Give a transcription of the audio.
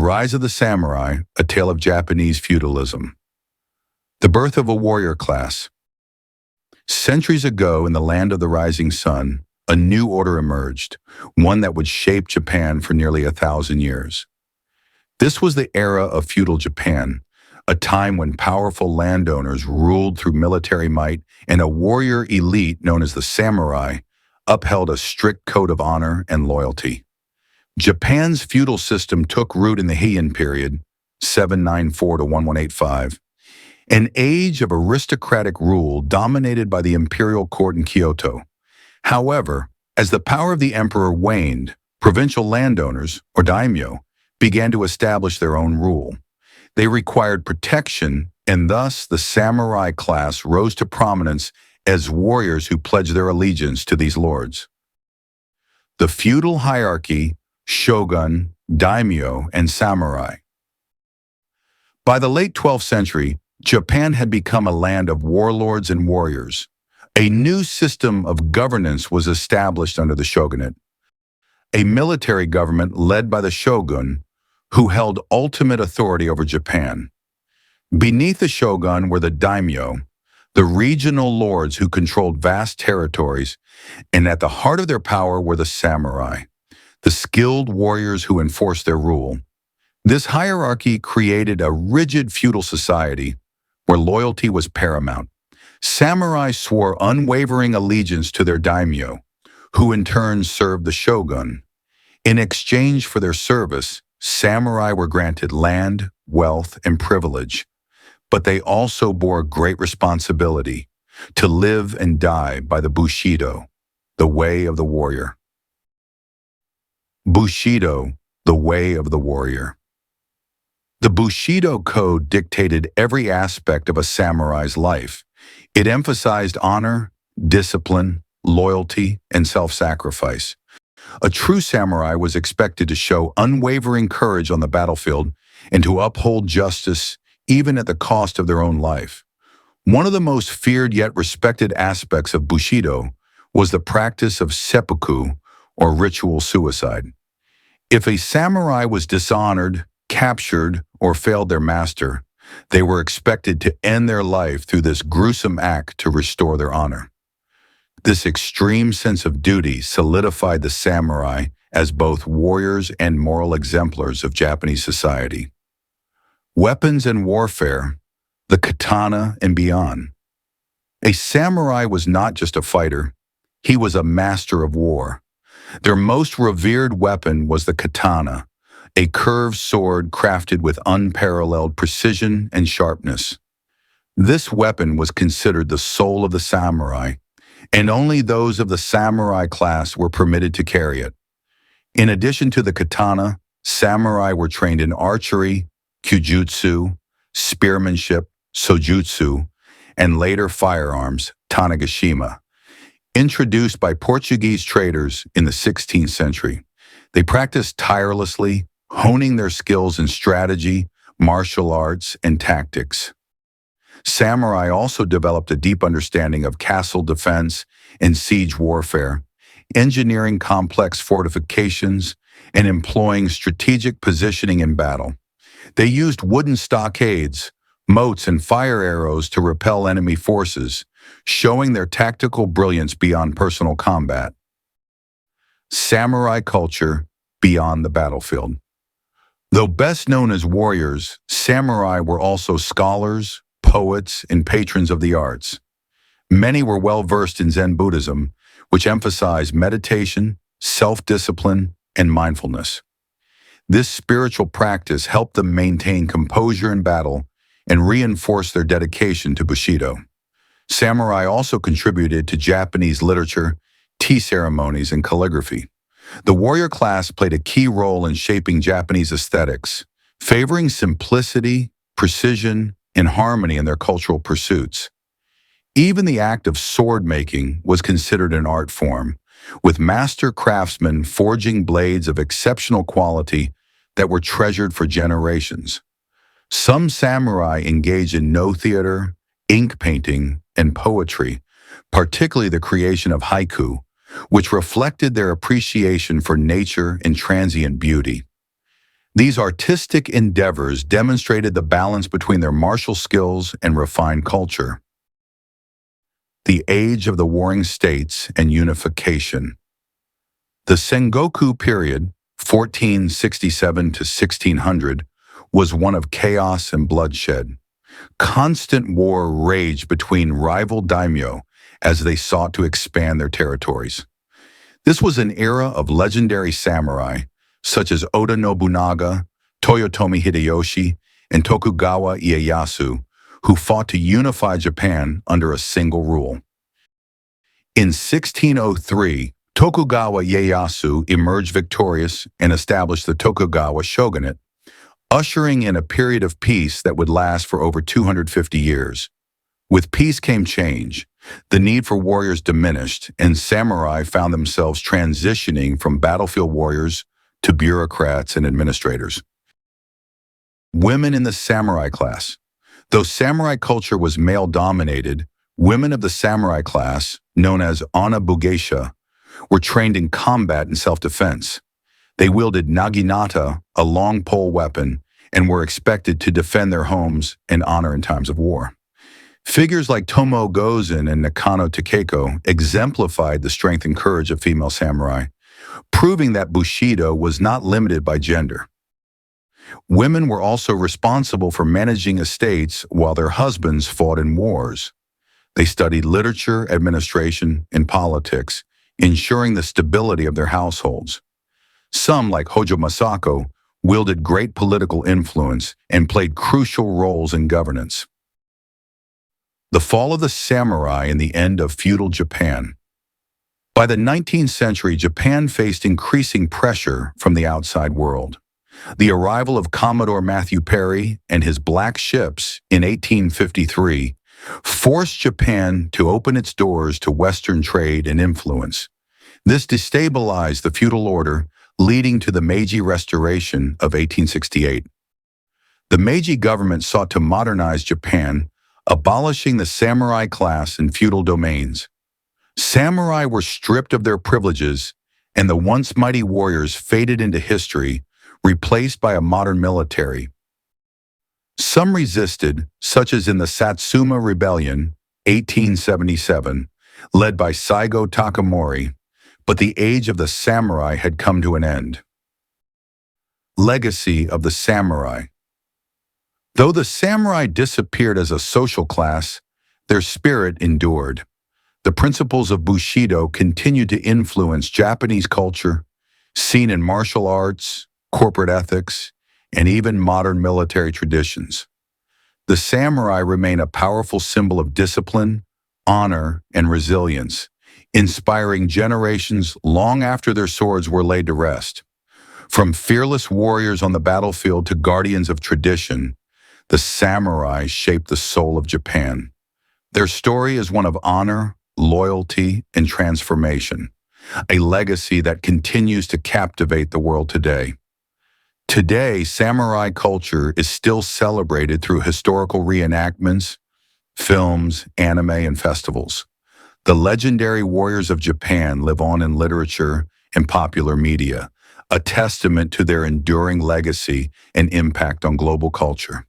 Rise of the Samurai, A Tale of Japanese Feudalism. The birth of a warrior class. Centuries ago, in the land of the rising sun, a new order emerged, one that would shape Japan for nearly 1,000 years. This was the era of feudal Japan, a time when powerful landowners ruled through military might and a warrior elite known as the samurai upheld a strict code of honor and loyalty. Japan's feudal system took root in the Heian period, 794 to 1185, an age of aristocratic rule dominated by the imperial court in Kyoto. However, as the power of the emperor waned, provincial landowners, or daimyo, began to establish their own rule. They required protection, and thus the samurai class rose to prominence as warriors who pledged their allegiance to these lords. The feudal hierarchy, shogun, daimyo, and samurai. By the late 12th century, Japan had become a land of warlords and warriors. A new system of governance was established under the shogunate, a military government led by the shogun, who held ultimate authority over Japan. Beneath the shogun were the daimyo, the regional lords who controlled vast territories, and at the heart of their power were the samurai, the skilled warriors who enforced their rule. This hierarchy created a rigid feudal society where loyalty was paramount. Samurai swore unwavering allegiance to their daimyo, who in turn served the shogun. In exchange for their service, samurai were granted land, wealth, and privilege, but they also bore great responsibility to live and die by the Bushido, the way of the warrior. Bushido, the way of the warrior. The Bushido code dictated every aspect of a samurai's life. It emphasized honor, discipline, loyalty, and self-sacrifice. A true samurai was expected to show unwavering courage on the battlefield and to uphold justice even at the cost of their own life. One of the most feared yet respected aspects of Bushido was the practice of seppuku, or ritual suicide. If a samurai was dishonored, captured, or failed their master, they were expected to end their life through this gruesome act to restore their honor. This extreme sense of duty solidified the samurai as both warriors and moral exemplars of Japanese society. Weapons and warfare, the katana and beyond. A samurai was not just a fighter, he was a master of war. Their most revered weapon was the katana, a curved sword crafted with unparalleled precision and sharpness. This weapon was considered the soul of the samurai, and only those of the samurai class were permitted to carry it. In addition to the katana, samurai were trained in archery, kyujutsu, spearmanship, sojutsu, and later firearms, tanegashima. Introduced by Portuguese traders in the 16th century, they practiced tirelessly, honing their skills in strategy, martial arts, and tactics. Samurai also developed a deep understanding of castle defense and siege warfare, engineering complex fortifications, and employing strategic positioning in battle. They used wooden stockades, moats, and fire arrows to repel enemy forces, showing their tactical brilliance beyond personal combat. Samurai culture beyond the battlefield. Though best known as warriors, samurai were also scholars, poets, and patrons of the arts. Many were well-versed in Zen Buddhism, which emphasized meditation, self-discipline, and mindfulness. This spiritual practice helped them maintain composure in battle and reinforce their dedication to Bushido. Samurai also contributed to Japanese literature, tea ceremonies, and calligraphy. The warrior class played a key role in shaping Japanese aesthetics, favoring simplicity, precision, and harmony in their cultural pursuits. Even the act of sword making was considered an art form, with master craftsmen forging blades of exceptional quality that were treasured for generations. Some samurai engaged in no theater, ink painting, and poetry, particularly the creation of haiku, which reflected their appreciation for nature and transient beauty. These artistic endeavors demonstrated the balance between their martial skills and refined culture. The Age of the Warring States and Unification. The Sengoku period, 1467 to 1600, was one of chaos and bloodshed. Constant war raged between rival daimyo as they sought to expand their territories. This was an era of legendary samurai, such as Oda Nobunaga, Toyotomi Hideyoshi, and Tokugawa Ieyasu, who fought to unify Japan under a single rule. In 1603, Tokugawa Ieyasu emerged victorious and established the Tokugawa shogunate, ushering in a period of peace that would last for over 250 years. With peace came change. The need for warriors diminished, and samurai found themselves transitioning from battlefield warriors to bureaucrats and administrators. Women in the samurai class. Though samurai culture was male-dominated, women of the samurai class, known as anabugeisha, were trained in combat and self-defense. They wielded naginata, a long pole weapon, and were expected to defend their homes and honor in times of war. Figures like Tomo Gozen and Nakano Takeko exemplified the strength and courage of female samurai, proving that Bushido was not limited by gender. Women were also responsible for managing estates while their husbands fought in wars. They studied literature, administration, and politics, ensuring the stability of their households. Some, like Hojo Masako, wielded great political influence and played crucial roles in governance. The fall of the samurai and the end of feudal Japan. By the 19th century, Japan faced increasing pressure from the outside world. The arrival of Commodore Matthew Perry and his black ships in 1853 forced Japan to open its doors to Western trade and influence. This destabilized the feudal order, leading to the Meiji Restoration of 1868. The Meiji government sought to modernize Japan, abolishing the samurai class in feudal domains. Samurai were stripped of their privileges, and the once mighty warriors faded into history, replaced by a modern military. Some resisted, such as in the Satsuma Rebellion, 1877, led by Saigo Takamori, but the age of the samurai had come to an end. Legacy of the samurai. Though the samurai disappeared as a social class, their spirit endured. The principles of Bushido continued to influence Japanese culture, seen in martial arts, corporate ethics, and even modern military traditions. The samurai remain a powerful symbol of discipline, honor, and resilience, inspiring generations long after their swords were laid to rest. From fearless warriors on the battlefield to guardians of tradition, the samurai shaped the soul of Japan. Their story is one of honor, loyalty, and transformation, a legacy that continues to captivate the world today. Today, samurai culture is still celebrated through historical reenactments, films, anime, and festivals. The legendary warriors of Japan live on in literature and popular media, a testament to their enduring legacy and impact on global culture.